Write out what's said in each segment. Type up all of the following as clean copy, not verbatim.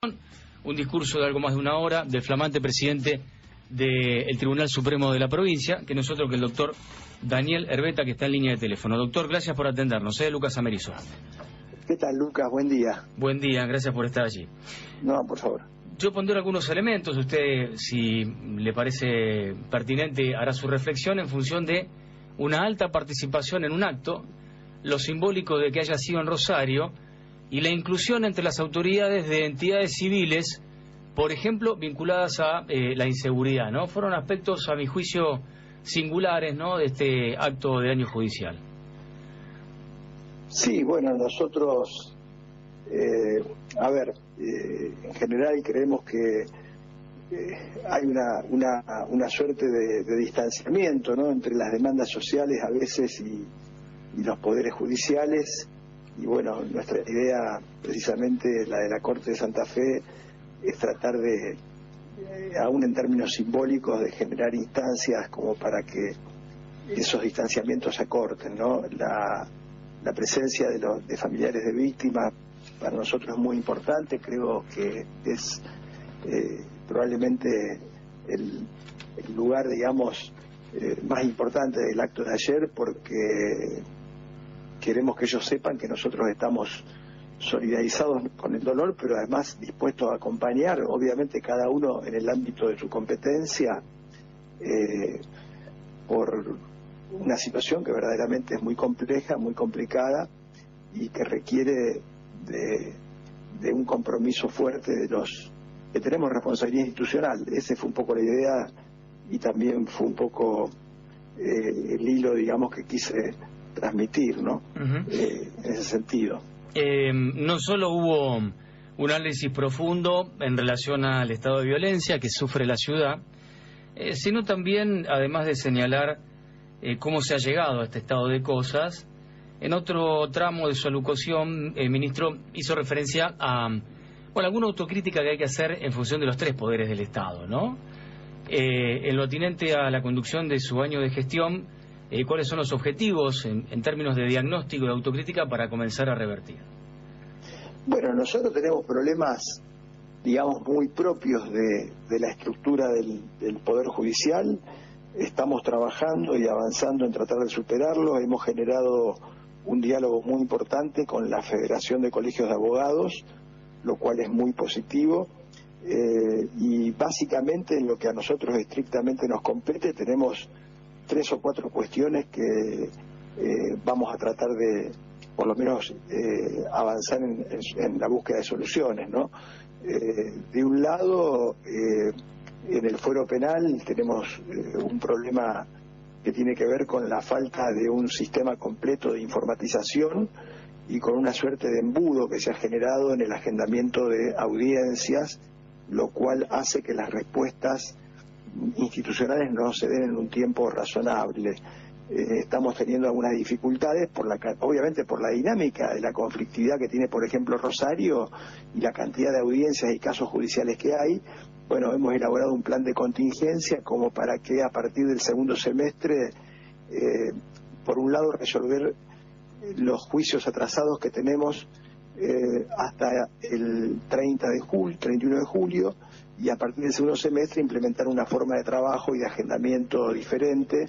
Un discurso de algo más de una hora del flamante presidente del Tribunal Supremo de la provincia, que no es otro que el doctor Daniel Herbeta, que está en línea de teléfono. Doctor, gracias por atendernos. Lucas Amerizo. ¿Qué tal, Lucas? Buen día. Buen día, gracias por estar allí. No, por favor. Yo pondero algunos elementos. Usted, si le parece pertinente, hará su reflexión en función de una alta participación en un acto, lo simbólico de que haya sido en Rosario y la inclusión entre las autoridades de entidades civiles, por ejemplo, vinculadas a la inseguridad, ¿no? Fueron aspectos, a mi juicio, singulares, ¿no?, de este acto de daño judicial. Sí, bueno, nosotros, en general creemos que hay una suerte de distanciamiento, ¿no?, entre las demandas sociales a veces y los poderes judiciales. Y bueno, nuestra idea, precisamente la de la Corte de Santa Fe, es tratar de, aún en términos simbólicos, de generar instancias como para que esos distanciamientos se acorten, ¿no? La presencia de familiares de víctimas para nosotros es muy importante. Creo que es probablemente el lugar, digamos, más importante del acto de ayer, porque queremos que ellos sepan que nosotros estamos solidarizados con el dolor, pero además dispuestos a acompañar, obviamente cada uno en el ámbito de su competencia, por una situación que verdaderamente es muy compleja, muy complicada, y que requiere de un compromiso fuerte de los que tenemos responsabilidad institucional. Ese fue un poco la idea, y también fue un poco el hilo, digamos, que quise transmitir, ¿no? En ese sentido. No solo hubo un análisis profundo en relación al estado de violencia que sufre la ciudad, sino también, además de señalar cómo se ha llegado a este estado de cosas, en otro tramo de su alocución, el ministro hizo referencia a alguna autocrítica que hay que hacer en función de los tres poderes del Estado, ¿no? En lo atinente a la conducción de su año de gestión, ¿cuáles son los objetivos en términos de diagnóstico y autocrítica para comenzar a revertir? Bueno, nosotros tenemos problemas, digamos, muy propios de la estructura del Poder Judicial. Estamos trabajando y avanzando en tratar de superarlo. Hemos generado un diálogo muy importante con la Federación de Colegios de Abogados, lo cual es muy positivo. Y básicamente, en lo que a nosotros estrictamente nos compete, tenemos 3 o 4 cuestiones que vamos a tratar de, por lo menos, avanzar en la búsqueda de soluciones, ¿no? De un lado, en el fuero penal tenemos un problema que tiene que ver con la falta de un sistema completo de informatización y con una suerte de embudo que se ha generado en el agendamiento de audiencias, lo cual hace que las respuestas institucionales no se den en un tiempo razonable. Estamos teniendo algunas dificultades, obviamente por la dinámica de la conflictividad que tiene, por ejemplo, Rosario, y la cantidad de audiencias y casos judiciales que hay. Bueno, hemos elaborado un plan de contingencia como para que a partir del segundo semestre, por un lado, resolver los juicios atrasados que tenemos hasta el 31 de julio, y a partir del segundo semestre implementar una forma de trabajo y de agendamiento diferente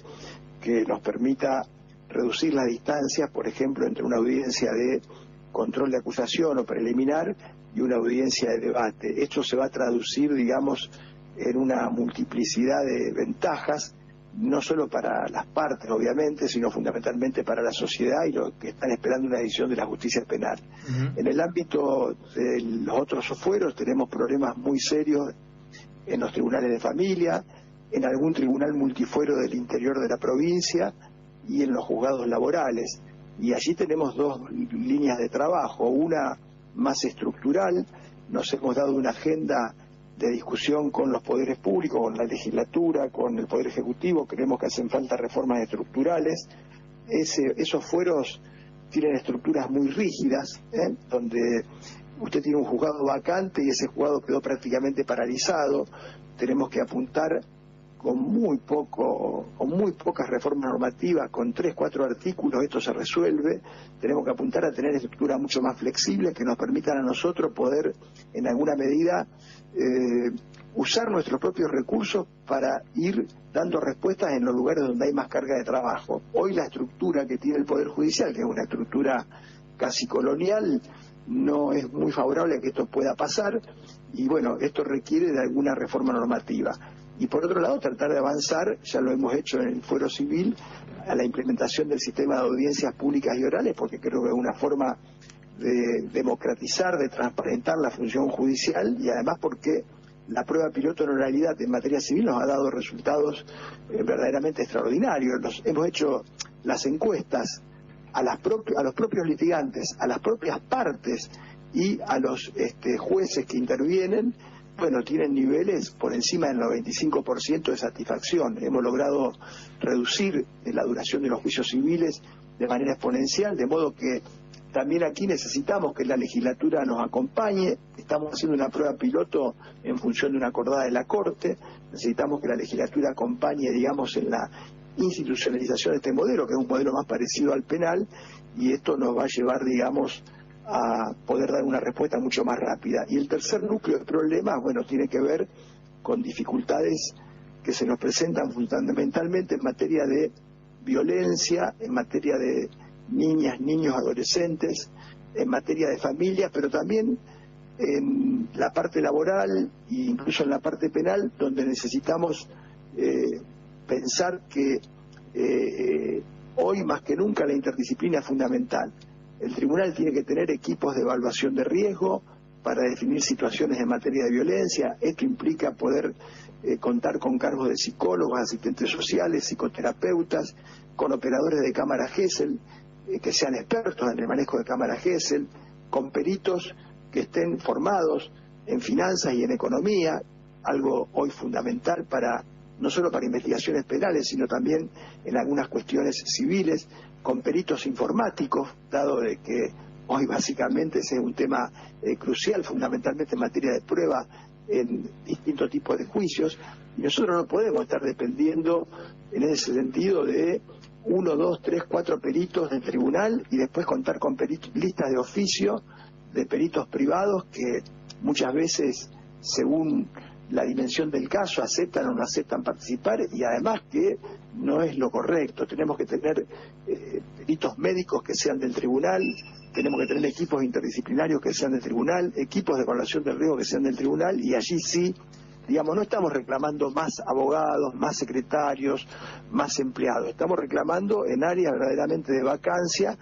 que nos permita reducir las distancias, por ejemplo, entre una audiencia de control de acusación o preliminar y una audiencia de debate. Esto se va a traducir, digamos, en una multiplicidad de ventajas, no solo para las partes, obviamente, sino fundamentalmente para la sociedad y los que están esperando una decisión de la justicia penal. En el ámbito de los otros fueros tenemos problemas muy serios en los tribunales de familia, en algún tribunal multifuero del interior de la provincia y en los juzgados laborales. Y allí tenemos 2 líneas de trabajo, una más estructural. Nos hemos dado una agenda de discusión con los poderes públicos, con la legislatura, con el Poder Ejecutivo. Creemos que hacen falta reformas estructurales. Esos fueros tienen estructuras muy rígidas, donde usted tiene un juzgado vacante y ese juzgado quedó prácticamente paralizado. Tenemos que apuntar con muy pocas reformas normativas, con 3, 4 artículos esto se resuelve. Tenemos que apuntar a tener estructuras mucho más flexibles que nos permitan a nosotros poder, en alguna medida, usar nuestros propios recursos para ir dando respuestas en los lugares donde hay más carga de trabajo. Hoy la estructura que tiene el Poder Judicial, que es una estructura casi colonial, no es muy favorable a que esto pueda pasar, y bueno, esto requiere de alguna reforma normativa. Y por otro lado, tratar de avanzar, ya lo hemos hecho en el Fuero Civil, a la implementación del sistema de audiencias públicas y orales, porque creo que es una forma de democratizar, de transparentar la función judicial, y además porque la prueba piloto en oralidad en materia civil nos ha dado resultados verdaderamente extraordinarios. Hemos hecho las encuestas a los propios litigantes, a las propias partes y a los jueces que intervienen. Bueno, tienen niveles por encima del 95% de satisfacción. Hemos logrado reducir la duración de los juicios civiles de manera exponencial, de modo que también aquí necesitamos que la legislatura nos acompañe. Estamos haciendo una prueba piloto en función de una acordada de la Corte. Necesitamos que la legislatura acompañe, digamos, en la institucionalización de este modelo, que es un modelo más parecido al penal, y esto nos va a llevar, digamos, a poder dar una respuesta mucho más rápida. Y el tercer núcleo de problemas, bueno, tiene que ver con dificultades que se nos presentan fundamentalmente en materia de violencia, en materia de niñas, niños, adolescentes, en materia de familias, pero también en la parte laboral e incluso en la parte penal, donde necesitamos pensar que hoy más que nunca la interdisciplina es fundamental. El tribunal tiene que tener equipos de evaluación de riesgo para definir situaciones en materia de violencia. Esto implica poder contar con cargos de psicólogos, asistentes sociales, psicoterapeutas, con operadores de cámara Gesell, que sean expertos en el manejo de cámara Gesell, con peritos que estén formados en finanzas y en economía, algo hoy fundamental para no solo para investigaciones penales, sino también en algunas cuestiones civiles, con peritos informáticos, dado de que hoy básicamente ese es un tema crucial, fundamentalmente en materia de prueba en distintos tipos de juicios, y nosotros no podemos estar dependiendo en ese sentido de 1, 2, 3, 4 peritos del tribunal y después contar con listas de oficio de peritos privados que muchas veces, según la dimensión del caso, aceptan o no aceptan participar, y además que no es lo correcto. Tenemos que tener peritos médicos que sean del tribunal, tenemos que tener equipos interdisciplinarios que sean del tribunal, equipos de evaluación del riesgo que sean del tribunal, y allí sí, digamos, no estamos reclamando más abogados, más secretarios, más empleados, estamos reclamando en áreas verdaderamente de vacancia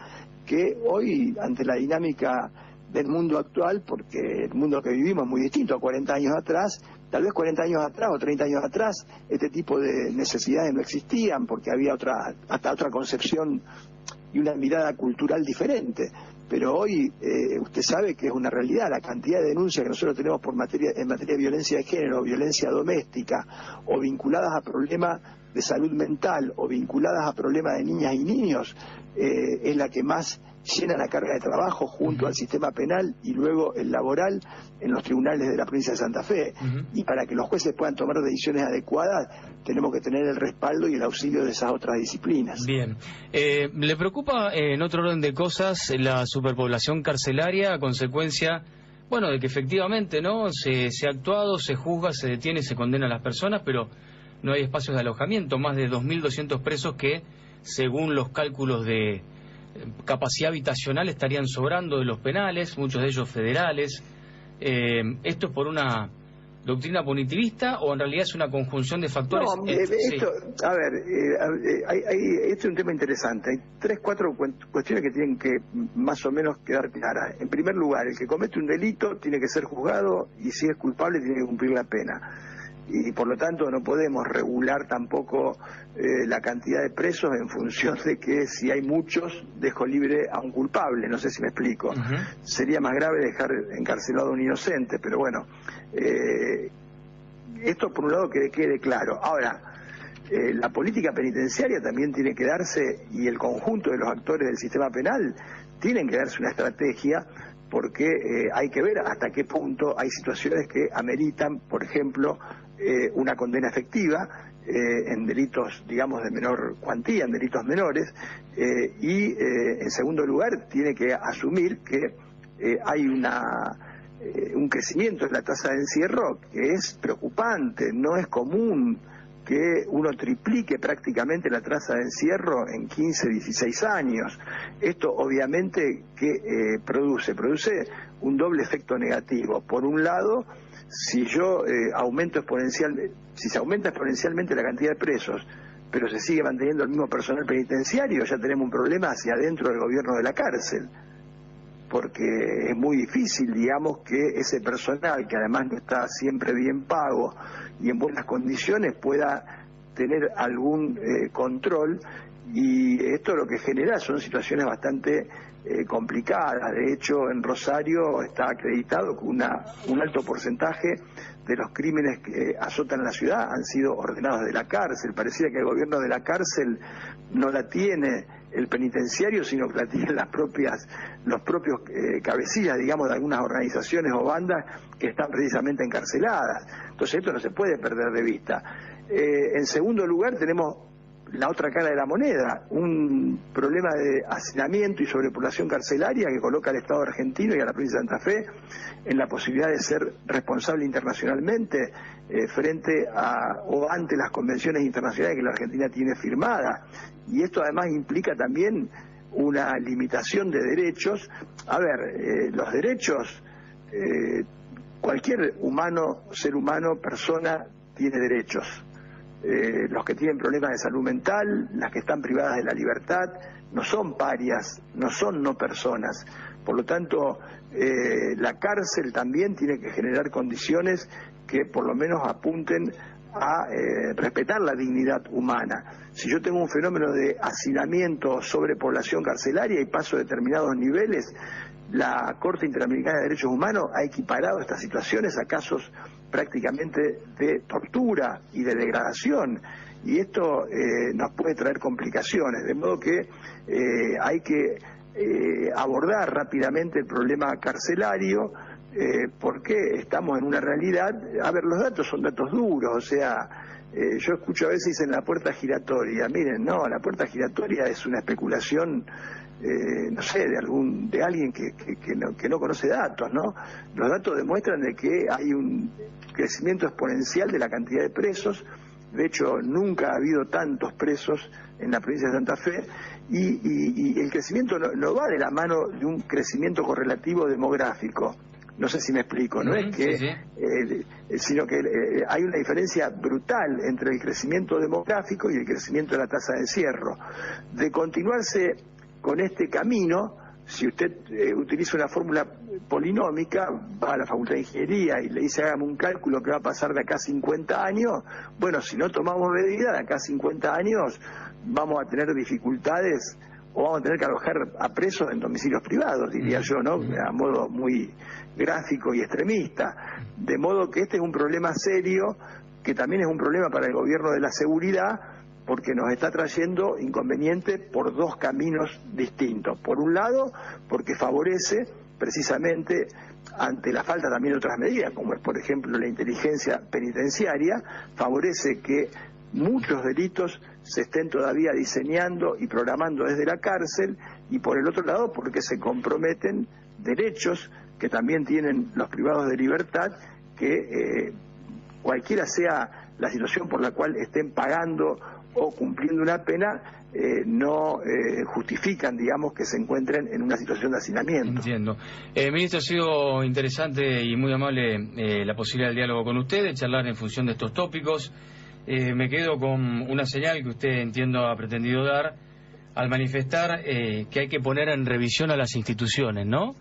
que hoy, ante la dinámica del mundo actual, porque el mundo que vivimos es muy distinto a 40 años atrás, tal vez 40 años atrás o 30 años atrás este tipo de necesidades no existían, porque había hasta otra concepción y una mirada cultural diferente. Pero hoy usted sabe que es una realidad la cantidad de denuncias que nosotros tenemos en materia de violencia de género, violencia doméstica, o vinculadas a problemas de salud mental, o vinculadas a problemas de niñas y niños, es la que más llena la carga de trabajo junto al sistema penal y luego el laboral en los tribunales de la provincia de Santa Fe. Y para que los jueces puedan tomar decisiones adecuadas, tenemos que tener el respaldo y el auxilio de esas otras disciplinas. Bien. ¿Le preocupa, en otro orden de cosas, la superpoblación carcelaria a consecuencia, bueno, de que efectivamente no se ha actuado, se juzga, se detiene, se condena a las personas, pero no hay espacios de alojamiento? Más de 2.200 presos que, según los cálculos de capacidad habitacional, estarían sobrando de los penales, muchos de ellos federales. ¿Esto es por una doctrina punitivista o en realidad es una conjunción de factores? No, esto, a ver, esto es un tema interesante. Hay 3, 4 cuestiones que tienen que más o menos quedar claras. En primer lugar, el que comete un delito tiene que ser juzgado y si es culpable tiene que cumplir la pena. Y por lo tanto no podemos regular tampoco la cantidad de presos en función de que si hay muchos dejo libre a un culpable, no sé si me explico. Sería más grave dejar encarcelado a un inocente, pero bueno, esto por un lado que quede claro. Ahora, la política penitenciaria también tiene que darse, y el conjunto de los actores del sistema penal tienen que darse una estrategia, porque hay que ver hasta qué punto hay situaciones que ameritan, por ejemplo, una condena efectiva en delitos, digamos, de menor cuantía, en delitos menores, y en segundo lugar tiene que asumir que hay un crecimiento en la tasa de encierro que es preocupante. No es común que uno triplique prácticamente la tasa de encierro en 15, 16 años. Esto obviamente que produce un doble efecto negativo. Por un lado, si se aumenta exponencialmente la cantidad de presos, pero se sigue manteniendo el mismo personal penitenciario, ya tenemos un problema hacia adentro del gobierno de la cárcel, porque es muy difícil, digamos, que ese personal, que además no está siempre bien pago y en buenas condiciones, pueda tener algún control, y esto lo que genera son situaciones bastante complicadas. De hecho, en Rosario está acreditado que un alto porcentaje de los crímenes que azotan la ciudad han sido ordenados de la cárcel. Pareciera que el gobierno de la cárcel no la tiene el penitenciario, sino que la tienen los propios cabecillas, digamos, de algunas organizaciones o bandas que están precisamente encarceladas. Entonces esto no se puede perder de vista. En segundo lugar, tenemos la otra cara de la moneda, un problema de hacinamiento y sobrepoblación carcelaria que coloca al Estado argentino y a la provincia de Santa Fe en la posibilidad de ser responsable internacionalmente frente a o ante las convenciones internacionales que la Argentina tiene firmadas. Y esto además implica también una limitación de derechos. A ver, los derechos, cualquier ser humano, persona, tiene derechos. Los que tienen problemas de salud mental, las que están privadas de la libertad, no son parias, no son no personas. Por lo tanto, la cárcel también tiene que generar condiciones que por lo menos apunten a respetar la dignidad humana. Si yo tengo un fenómeno de hacinamiento o sobrepoblación carcelaria y paso determinados niveles, la Corte Interamericana de Derechos Humanos ha equiparado estas situaciones a casos prácticamente de tortura y de degradación, y esto nos puede traer complicaciones, de modo que hay que abordar rápidamente el problema carcelario, porque estamos en una realidad. A ver, los datos son datos duros, o sea, yo escucho a veces dicen la puerta giratoria. Miren, no, la puerta giratoria es una especulación, no sé, de alguien que no conoce datos, ¿no? Los datos demuestran de que hay un crecimiento exponencial de la cantidad de presos. De hecho, nunca ha habido tantos presos en la provincia de Santa Fe, y el crecimiento no va de la mano de un crecimiento correlativo demográfico. No sé si me explico, no es que, sino que hay una diferencia brutal entre el crecimiento demográfico y el crecimiento de la tasa de encierro. De continuarse con este camino, si usted utiliza una fórmula polinómica, va a la Facultad de Ingeniería y le dice hágame un cálculo que va a pasar de acá a 50 años, bueno, si no tomamos medida, de acá a 50 años vamos a tener dificultades o vamos a tener que alojar a presos en domicilios privados, diría yo, ¿no? A modo muy gráfico y extremista. De modo que este es un problema serio, que también es un problema para el gobierno de la seguridad, porque nos está trayendo inconvenientes por dos caminos distintos. Por un lado, porque favorece precisamente, ante la falta también de otras medidas, como es por ejemplo la inteligencia penitenciaria, favorece que muchos delitos se estén todavía diseñando y programando desde la cárcel, y por el otro lado porque se comprometen derechos que también tienen los privados de libertad, que cualquiera sea la situación por la cual estén pagando o cumpliendo una pena, no justifican, digamos, que se encuentren en una situación de hacinamiento. Entiendo. Ministro, ha sido interesante y muy amable la posibilidad del diálogo con usted, de charlar en función de estos tópicos. Me quedo con una señal que usted, entiendo, ha pretendido dar al manifestar que hay que poner en revisión a las instituciones, ¿no?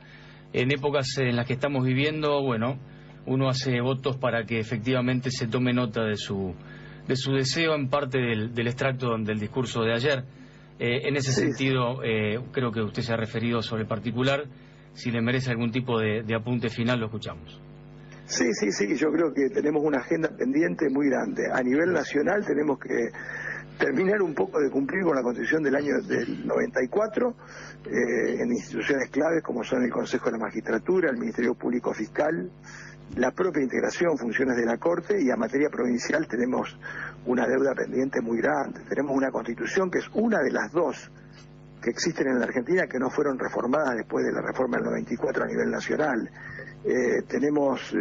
En épocas en las que estamos viviendo, bueno, uno hace votos para que efectivamente se tome nota de su deseo en parte del extracto del discurso de ayer. En ese sentido, creo que usted se ha referido sobre el particular. Si le merece algún tipo de apunte final, lo escuchamos. Sí, yo creo que tenemos una agenda pendiente muy grande. A nivel nacional tenemos que terminar un poco de cumplir con la Constitución del año del 94, en instituciones claves como son el Consejo de la Magistratura, el Ministerio Público Fiscal, la propia integración, funciones de la Corte, y a materia provincial tenemos una deuda pendiente muy grande. Tenemos una Constitución que es una de las dos que existen en la Argentina que no fueron reformadas después de la reforma del 94 a nivel nacional. Tenemos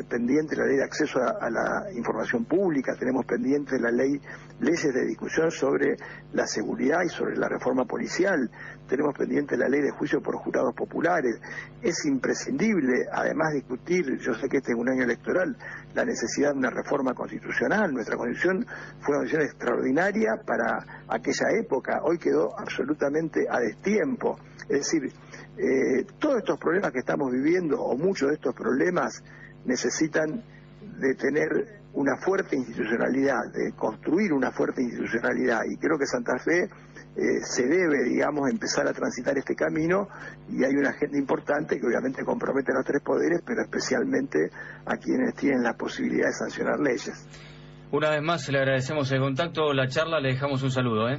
pendiente la ley de acceso a la información pública, tenemos pendiente leyes de discusión sobre la seguridad y sobre la reforma policial, tenemos pendiente la ley de juicio por jurados populares. Es imprescindible, además, discutir, yo sé que este es un año electoral, la necesidad de una reforma constitucional. Nuestra Constitución fue una constitución extraordinaria para aquella época, hoy quedó absolutamente a destiempo. Es decir, todos estos problemas que estamos viviendo, o muchos de estos problemas, necesitan de tener una fuerte institucionalidad, de construir una fuerte institucionalidad, y creo que Santa Fe se debe, digamos, empezar a transitar este camino, y hay una agenda importante que obviamente compromete a los tres poderes, pero especialmente a quienes tienen la posibilidad de sancionar leyes. Una vez más le agradecemos el contacto, la charla, le dejamos un saludo,